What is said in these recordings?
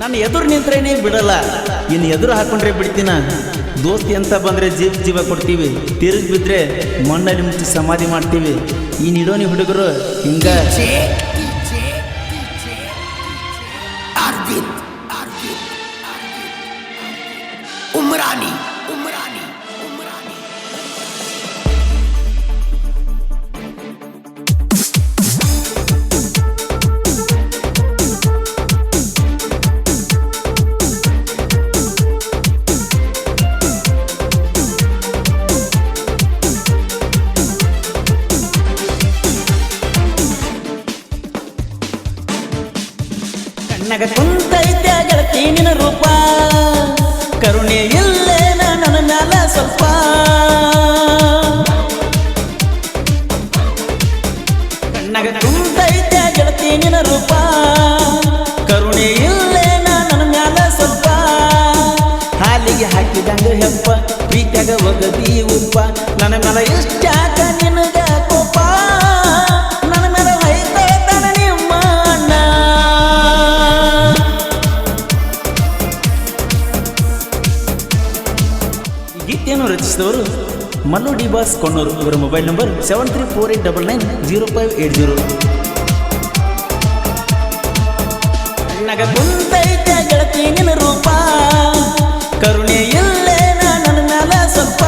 ನಾನು ಎದುರು ನಿಂತ್ರೇನೆ ಬಿಡಲ್ಲ, ಇನ್ನು ಎದುರು ಹಾಕೊಂಡ್ರೆ ಬಿಡ್ತೀನ. ದೋಸ್ತಿ ಅಂತ ಬಂದರೆ ಜೀವ ಕೊಡ್ತೀವಿ, ತಿರುಗಿ ಬಿದ್ದರೆ ಮಣ್ಣಲ್ಲಿ ಮುಚ್ಚಿ ಸಮಾಧಿ ಮಾಡ್ತೀವಿ. ಈ ನಿಡೋನಿ ಹುಡುಗರು ಹಿಂಗ. ಉಮ್ರಾನಿ ಕಣ್ಣಗ ಕುಂತೈತೆ ಗೆಳತಿ ನಿನ್ನ ರೂಪ, ಕರುಣೆ ಇಲ್ಲೇನ ನನ್ನ ಮ್ಯಾಲ ಸ್ವಲ್ಪ. ಕಣ್ಣಗ ಕುಂತೈತೆ ಗೆಳತಿ ನಿನ್ನ ರೂಪ, ಕರುಣೆ ಇಲ್ಲೇನ ನನ್ನ ಮ್ಯಾಲ ಸ್ವಲ್ಪ. ಹಾಲಿಗೆ ಹಾಕಿದಂಗ ಹೆಪ್ಪ, ಪ್ರೀತ್ಯಾಗ ಒಗದಿ ಉಪ್ಪ, ನನ್ನ ಮ್ಯಾಲ ಇಷ್ಟ್ಯಾಕ ನಿನಗ ಕೋಪ. ನನ್ನ ಮ್ಯಾಲ ಹೊಯ್ತಾನ ನಿಮ್ಮ ಅಣ್ಣ. ಗೀತೆಯನ್ನು ರಚಿಸಿದವರು ಮಲ್ಲು ಡಿ ಬಾಸ್ ಕೊಣ್ಣೂರು. ಇವರ ಮೊಬೈಲ್ ನಂಬರ್ 7348990580. ಕಣ್ಣಗ ಕುಂತೈತೆ ಗೆಳತಿ ನಿನ್ನ ರೂಪ, ಕರುಣೆ ಇಲ್ಲೇನ ನನ್ನ ಮ್ಯಾಲ ಸ್ವಲ್ಪ.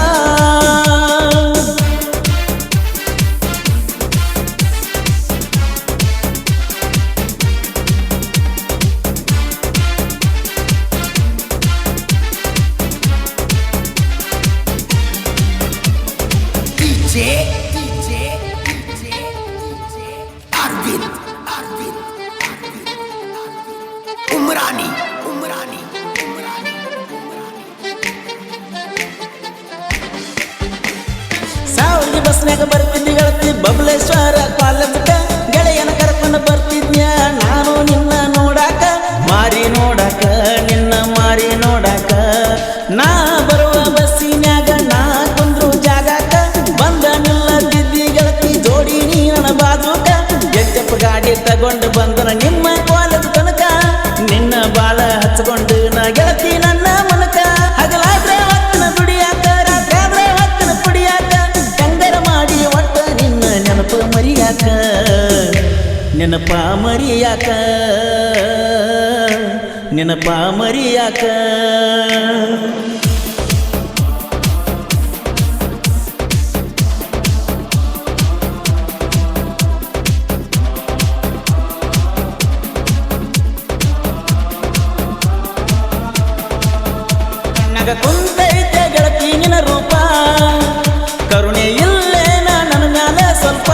ಉಮ್ರಾನಿ ಸಾವಿರದ ಬಸ್ನಾಗ ಬರ್ತಿದ್ದಿ ಗೆಳತಿ ಬಬಲೇಶ್ವರ ಕಾಲೇಜಕ, ಗೆಳೆಯನ ಕರ್ಕೊಂಡು ಬರ್ತಿದ್ಯ ನಾನು ನಿನ್ನ ನೋಡಾಕ. ಮಾರಿ ನೋಡಾಕ ನಿನ್ನ ಮಾರಿ ನೋಡಾಕ, ನಾ ಬರುವ ಬಸ್ಸಿನ್ಯಾಗ ನಾ ಕುಂದ್ರು ಜಾಗಾಕ. ಬಂದ ನಿಲ್ಲದಿದ್ದಿ ಗೆಳತಿ ಜೋಡಿ ನೀ ನನ್ನ ಬಾಜುಕ. ಎಚ್ಚಪ್ಪ ಗಾಡಿ ತಗೊಂಡು ಬಂದನ ನಿಮ್ಮ ಕಾಲೇಜ್ ತನಕ, ನಿನ್ನ ಬಾಳ ಹಚ್ಕೊಂಡು ನಾ ಗೆಳತಿ ನನ್ನ ಮನಕ. ಹಗಲಾದ್ರೆ ಹೊತ್ತಿನ ದುಡಿಯಾಕ, ರಾತ್ರಾದ್ರೆ ಹೊತ್ತಿನ ಕುಡಿಯಾಕ, ಕಂಗರ ಮಾಡಿ ಒಟ್ಟ ನಿನ್ನ ನೆನಪ ಮರಿಯಾಕ. ನೆನಪ ಮರಿಯಾಕ, ನೆನಪ ಮರಿಯಾಕ. ಕಣ್ಣಗ ಕುಂತೈತೆ ಗೆಳತಿ ನಿನ್ನ ರೂಪ, ಕರುಣೆ ಇಲ್ಲೇನ ನನ್ನ ಮ್ಯಾಲ ಸ್ವಲ್ಪ.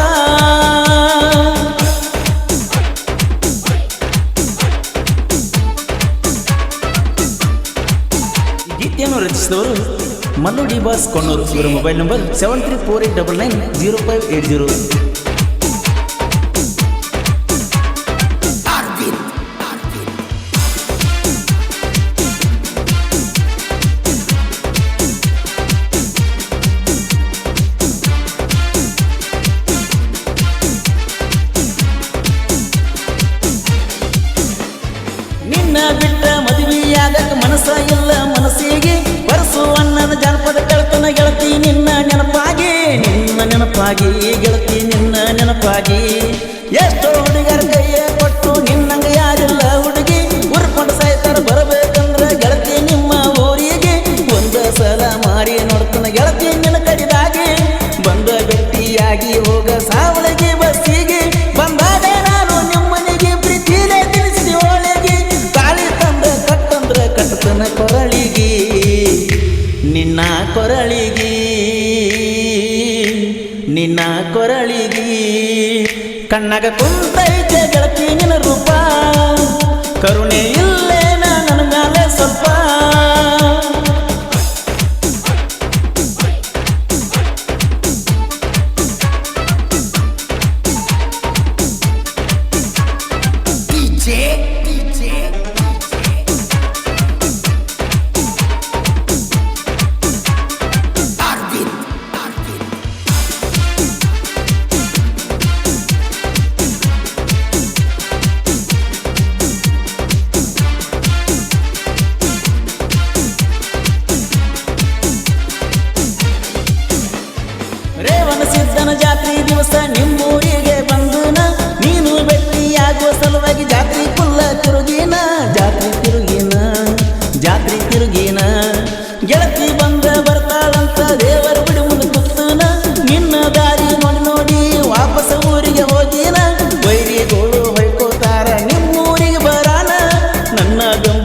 ಗೀತೆಯನ್ನು ರಚಿಸಿದವರು ಮಲ್ಲು ಡಿ ಬಾಸ್ ಕೊಣ್ಣೂರು. ಇವರ ಮೊಬೈಲ್ ನಂಬರ್ 7348990580. ನಿನ್ನ ಬಿಟ್ಟ ಮದುವೆಯಾಗಕ್ಕೆ ಮನಸ್ಸ ಇಲ್ಲ ಮನಸ್ಸಿಗೆ, ಬರಸು ಅನ್ನದ ಜಾನಪದ ಕೇಳ್ತನ ಗೆಳತಿ ನಿನ್ನ ನೆನಪಾಗಿ. ನಿನ್ನ ನೆನಪಾಗಿ ಗೆಳತಿ ನಿನ್ನ ನೆನಪಾಗಿ, ಎಷ್ಟೋ ಹುಡುಗರ ಕೈಯ ಕೊಟ್ಟು ನಿನ್ನಂಗ ಯಾರಿಲ್ಲ ಹುಡುಗಿ. ಉರ್ಕೊಂಡು ಸಾಯ್ತಾರ ಬರಬೇಕಂದ್ರ ಗೆಳತಿ ನಿಮ್ಮ ಊರಿಗೆ. ಒಂದ ಸಲ ಮಾರಿ ನೋಡ್ತನ ಗೆಳತಿ ನಿನ್ನ ಕಡಿದಾಗಿ, ಬಂದ ಭೇಟಿಯಾಗಿ ಹೋಗ ಸಾವಳಿಗೆ ಬಸ್ಸಿಗೆ. ಬಂದಾಗ ನಾನು ನಿಮ್ಮನಿಗೆ ಪ್ರೀತಿಲೇ ತಿಳಿಸಿದೆ ಒಳಗೆ, ತಾಳಿ ತಂದ ಕಟ್ಟಂದ್ರ ಕಟ್ಟತನ ಕೊರಳಿಗೆ. ನಿನ್ನ ಕೊರಳಿಗೆ, ನಿನ್ನ ಕೊರಳಿಗೆ. ಕಣ್ಣಗ ಕುಂತೈತೆ ಗೆಳತಿ ನಿನ್ನ ರೂಪ, ಕರುಣೆ ಇಲ್ಲೇನ ನನ್ನ ಮ್ಯಾಲ ಸ್ವಲ್ಪ.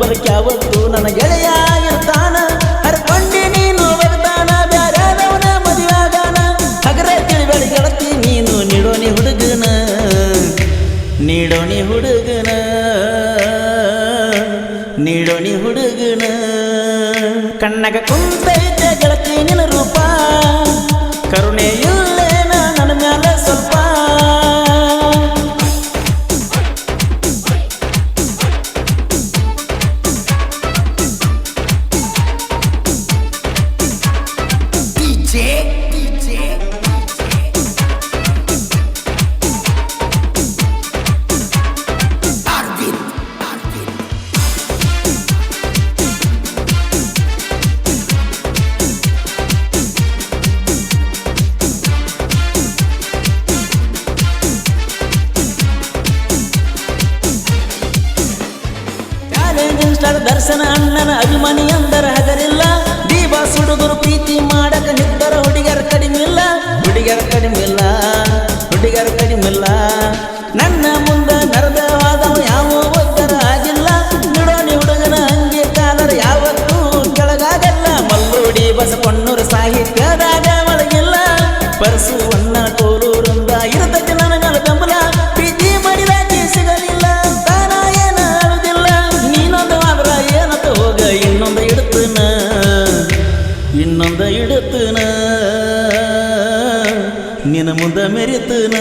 ಬದುಕಿ ಯಾವತ್ತು ನನ್ನ ಗೆಳೆಯ ಇರ್ತಾನ ಹರ್ಕೊಂಡಿ ನೀನು ಒಗತಾನ ಬ್ಯಾರಾದವನ ಮದುವಾಗಾನ ಹಗರ ತಿಳಿಬೇಡಿ ಗೆಳತಿ ನೀನು ನೀಡೋನಿ ಹುಡುಗನ ನೀಡೋನಿ ಹುಡುಗನ ನೀಡೋನಿ ಹುಡುಗನ ಕಣ್ಣಗ ಕುಂತೈತೆ ಗೆಳತಿ ನಿನ್ನ ರೂಪ ಕರುಣೆ ಇಲ್ಲೇನ ನನ್ನ ಮ್ಯಾಲ ಸ್ವಲ್ಪ ದರ್ಶನ ಅಣ್ಣನ ಅಭಿಮಾನಿ ಅಂದರ ಹಗರಿಲ್ಲ ದಿವಾಸ್ ಹುಡುಗರು ಪ್ರೀತಿ ಮಾಡಕ ನಿತ್ತರ ಹುಡುಗರ ಕಡಿಮಿಲ್ಲ ಹುಡುಗರ ಕಡಿಮಿಲ್ಲ ಹುಡುಗರ ಕಡಿಮಿಲ್ಲ ನನ್ನ ಮುಂದ ನರದ ವಾದವ ಯಾವ ಒತ್ತರ ಆಗಿಲ್ಲ ನಿಡೋನಿ ಹುಡುಗನ ಹಂಗೆ ಕಾಲರ ಯಾವತ್ತೂ ಕೆಳಗಾಗಲ್ಲ ಮಲ್ಲೋಡಿ ಬಸಪಣ್ಣೂರು ಸಾಹಿತ್ಯದಾಗ ಒಳಗಿಲ್ಲ ಪರಸುವನ್ನ ಕೋಲೂರಿಂದ ಇರತೈತಿ ನನ್ನ ಮೇಲೆ ಬೆಂಬಲ ಪ್ರೀತಿ ಮಾಡಿದಾಕಿ ಸಿಗಲಿಲ್ಲ ತಾನ ಏನ ಆಳುದಿಲ್ಲ ನೀನೊಂದು ಆದ್ರ ಏನತ್ತ ಹೋಗ ಇನ್ನೊಂದು ಇಡುತ್ತನ ಇನ್ನೊಂದು ಇಡುತ್ತನ ನಿನ್ನ ಮುಂದ ಮೆರಿತನ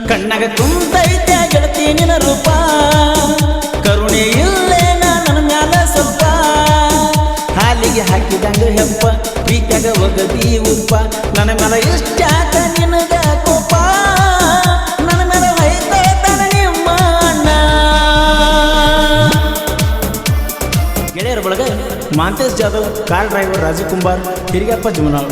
ಕಣ್ಣಾಗ ಕುಂತೈತೆ ಗೆಳತಿ ನಿನ್ನ ರೂಪ ಕರುಣೆ ಇಲ್ಲೇನ ನನ್ನ ಮ್ಯಾಲ ಸ್ವಲ್ಪ ಹಾಲಿಗೆ ಹಾಕಿದಂಗ ಹೆಪ್ಪ ಪ್ರೀತ್ಯಾಗ ಒಗದಿ ಉಪ್ಪ ನನ್ನ ಮೇಲೆ ಇಷ್ಟಾಕ ನಿನಗ ಕೋಪ ನನ್ನ ಮೇಲೆ ಹೈತಾನ ನಿಮ್ಮ ಅಣ್ಣ ಗೆಳೆಯರ ಬಳಗ ಮಾಂತೇಶ್ ಜಾಧವ್ ಕಾರ್ ಡ್ರೈವರ್ ರಾಜಕುಮಾರ್ ಹಿರಿಯಪ್ಪ ಜುಮನಾಳ್